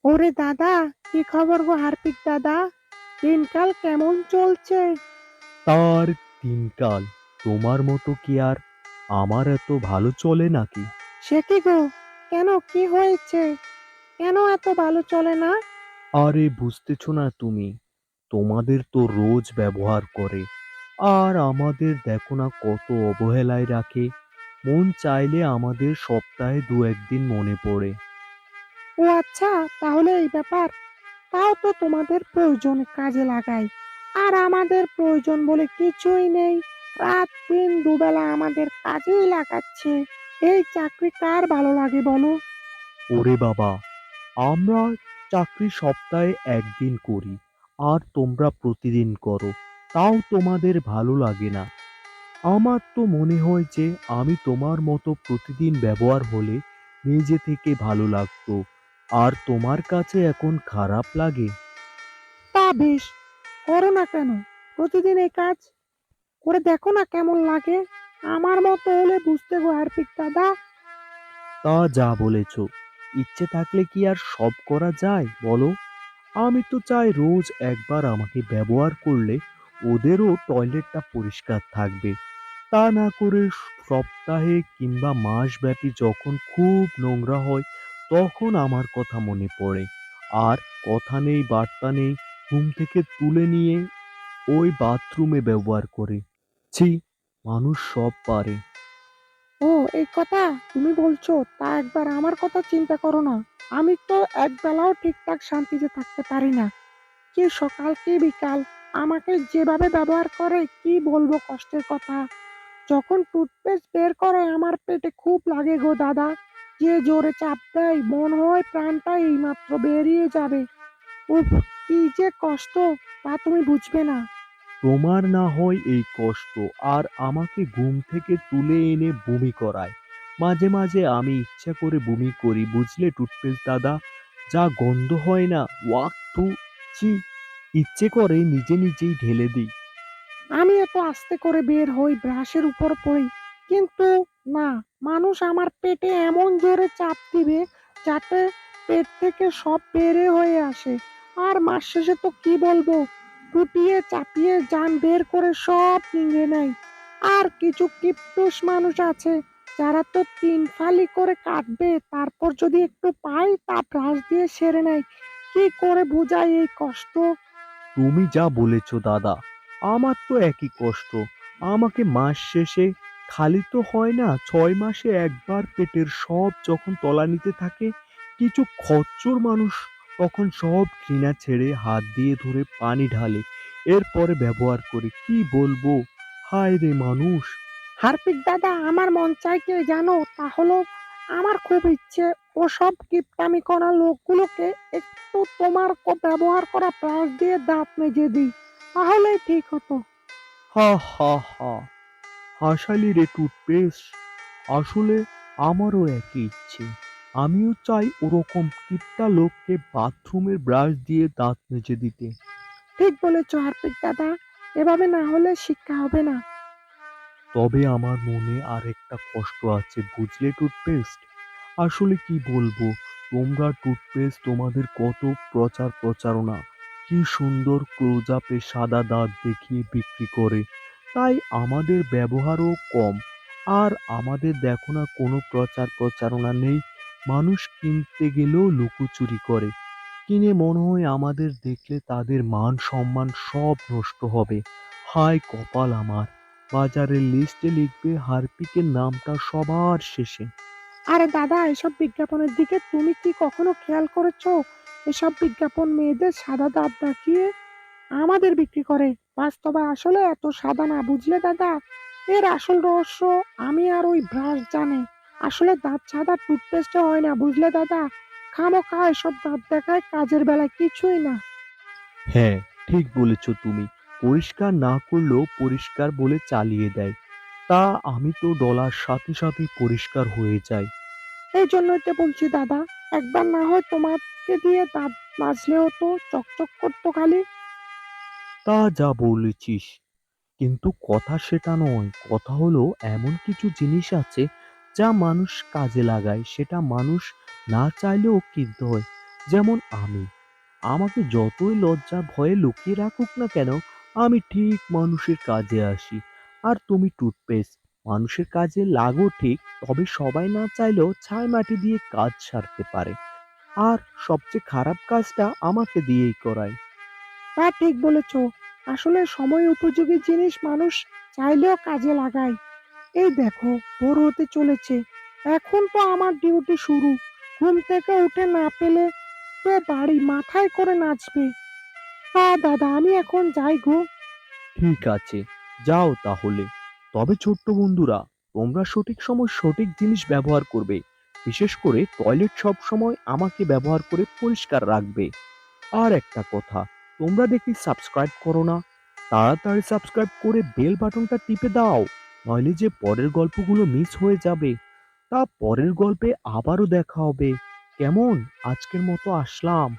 ওরে দাদা, কি খবর গো হার্পিক দাদা? দিনকাল কেমন চলছে? তার দিনকাল তোমার মতো কি আর আমার এত ভালো চলে নাকি? সে কি গো? কেন, কি হয়েছে? কেন এত ভালো চলে না? আরে বুঝতেছ না তুমি? তোমাদের তো রোজ ব্যবহার করে, আর আমাদের দেখো না কত অবহেলায় রাখে। মন চাইলে আমাদের সপ্তাহে দু একদিন মনে পড়ে। ও আচ্ছা, তাহলে এই ব্যাপার। তাও তো তোমাদের প্রয়োজন কাজে লাগাই, আর আমাদের প্রয়োজন বলে কিছুই নেই। রাত দিন দুবেলা আমাদের কাজেই লাগাচ্ছে। এই চাকরি কার ভালো লাগে বলো? ওরে বাবা, আমরা চাকরি সপ্তাহে একদিন করি, আর তোমরা প্রতিদিন করো, তাও তোমাদের ভালো লাগে না। আমার তো মনে হয় যে আমি তোমার মতো প্রতিদিন ব্যবহার হলে নিজে থেকে ভালো লাগতো, আর তোমার কাছে এখন খারাপ লাগে। তা বেশ, করো না কেন? প্রতিদিন এই কাজ করে দেখো না কেমন লাগে। আমার মতো হলে বুঝতে গো হার্পিক দাদা। তা যা বলেছ, ইচ্ছে থাকলে কি আর সব করা যায় বলো? আমি তো চাই রোজ একবার আমাকে ব্যবহার করলে ওদেরও টয়লেটটা পরিষ্কার থাকবে। তা না করে সপ্তাহে কিংবা মাসব্যাপী যখন খুব নোংরা হয়, তখন আমার কথা মনে পড়ে। আর কথা নেই বার্তা নেই, ঘুম থেকে তুলে নিয়ে ওই বাথরুমে ব্যবহার করে। ছি, মানুষ সব পারে। ও, এই কথা তুমি বলছো? তা একবার আমার কথা চিন্তা করো না। আমি তো এক বেলাও ঠিকঠাক শান্তিতে থাকতে পারি না। কি সকাল কি বিকাল আমাকে যেভাবে ব্যবহার করে, কি বলবো কষ্টের কথা। যখন টুথপেস্ট বের করে আমার পেটে খুব লাগে গো দাদা। যে জোরে চাপ দেয় মনে হয় প্রাণটা এইমাত্র বেরিয়ে যাবে। উফ, কি যে কষ্ট, তা তুমি বুঝবে না। তোমার না হয় এই কষ্ট, আর আমাকে ঘুম থেকে তুলে এনে বমি করায়। মাঝে মাঝে আমি ইচ্ছা করে বমি করি, বুঝলে টুথপেস্ট দাদা? যা গন্ধ হয় না, ওয়াক থু, ছি! ইচ্ছে করে নিজে নিজেই ঢেলে দিই। আমিও তো আস্তে করে বের হই, ব্রাশের উপর পড়ি, কিন্তু না, মানুষ আমার পেটে এমন জোরে চাপ দিবে যাতে পেট থেকে সব বেরে হয়ে আসে। আর মাস শেষে তো কি বলবো, টুটিয়ে চাপিয়ে জান বের করে সব নিংড়ে নেয়। আর কিছু কিপটুস মানুষ আছে যারা তো তিন ফালি করে কাটবে, তারপর যদি একটু পাই তা ব্রাশ দিয়ে সেরে নেয়। কি করে বোঝাই এই কষ্ট? তুমি যা বলেছ দাদা, আমার তো একই কষ্ট। আমাকে মাস শেষে খালি তো হয় না, 6 মাসে একবার পেটের সব যখন তলানিতে থাকে, কিছু খচ্চর মানুষ তখন সব ঘৃণা ছেড়ে হাত দিয়ে ধরে পানি ঢালে, এরপরে ব্যবহার করে। কি বলবো, হায় রে মানুষ! হার্পিক দাদা, আমার মন চাই কি জানো? তা হলো, আমার খুব ইচ্ছে ওসব কিপটামি করা লোকগুলোকে একটু তোমার ব্যবহার করা ব্রাশ দিয়ে দাঁত মেজে দিই, তাহলেই ঠিক হতো। হা হা হা, হাসালি রে টুথপেস্ট। আসলে আমারও একই ইচ্ছে। আমিও চাই ওরকম কিপটা লোককে বাথরুমের ব্রাশ দিয়ে দাঁত মেজে দিতে। ঠিক বলেছো হার্পিক দাদা, এভাবে না হলে শিক্ষা হবে না। তবে আমার মনে আর একটা কষ্ট আছে, বুঝলে টুথপেস্ট? আসলে কি বলবো, তোমরা টুথপেস্ট তোমাদের কত প্রচার প্রচারণা, কি সুন্দর ক্লোজ আপে সাদা দাঁত দেখিয়ে বিক্রি করে, তাই আমাদের ব্যবহারও কম। আর আমাদের দেখো না কোনো প্রচার প্রচারণা নেই, মানুষ কিনতে গেলেও লুকোচুরি করে। কিনে মনে হয় আমাদের দেখলে তাদের মান সম্মান সব নষ্ট হবে। হায় কপাল আমার! বাজারের লিস্টে লিখবে হারপিকের নামটা সবার শেষে। আরে দাদা, এসব বিজ্ঞাপনের দিকে তুমি কি কখনো খেয়াল করেছো? এসব বিজ্ঞাপন মেয়েদের সাদা দাঁত দেখিয়ে আমাদের বিক্রি করে। বাস্তবে আসলে এত সাদা না, বুঝলে দাদা। এর আসল রহস্য আমি আর ওই ব্রাশ জানে। আসলে দাঁত সাদা টুথপেস্টে হয় না, বুঝলে দাদা। খামোখা এসব দাঁত দেখায়, কাজের বেলায় কিছুই না। হ্যাঁ, ঠিক বলেছ তুমি। পরিষ্কার না করলেও পরিষ্কার বলে চালিয়ে দেয়। তা আমি তো ডলার সাথে সাথেই পরিষ্কার হয়ে যাই। এই জন্যই তো বলছি দাদা, একবার না হয় তোমাকে দিয়ে দাঁত মাজলে হতো, চকচক করতো খালি। তা যা বলেছিস, কিন্তু কথা সেটা নয়। কথা হলো, এমন কিছু জিনিস আছে যা মানুষ কাজে লাগায়, সেটা মানুষ না চাইলেও কিনতে হয়। যেমন আমি, আমাকে যতই লজ্জা ভয়ে লুকিয়ে রাখুক না কেন, আমি ঠিক মানুষের কাজে আসি। আর তুমি টুথপেস্ট, মানুষের কাজে লাগো ঠিক, তবে সবাই না চাইলেও ছাই মাটি দিয়ে কাজ সারতে পারে। আর সবচেয়ে খারাপ কাজটা আমাকে দিয়েই করায়। তা ঠিক বলেছ। আসলে সময় উপযোগী জিনিস মানুষ চাইলেও কাজে লাগায়। এই দেখো, ভোর হতে চলেছে। এখন তো আমার ডিউটি শুরু। ঘুম থেকে উঠে না পেলে তো বাড়ি মাথায় করে নাচবে। তা দাদা, আমি এখন যাই গো। ঠিক আছে, যাও তাহলে। তবে ছোট্ট বন্ধুরা, তোমরা সঠিক সময় সঠিক জিনিস ব্যবহার করবে। বিশেষ করে টয়লেট সব সময় আমাকে ব্যবহার করে পরিষ্কার রাখবে। আর একটা কথা, তোমরা দেখি সাবস্ক্রাইব করো না? তাড়াতাড়ি সাবস্ক্রাইব করে বেল বাটনটা টিপে দাও, নইলে যে পরের গল্পগুলো মিস হয়ে যাবে। তা পরের গল্পে আবারও দেখা হবে। কেমন? আজকের মতো আসলাম।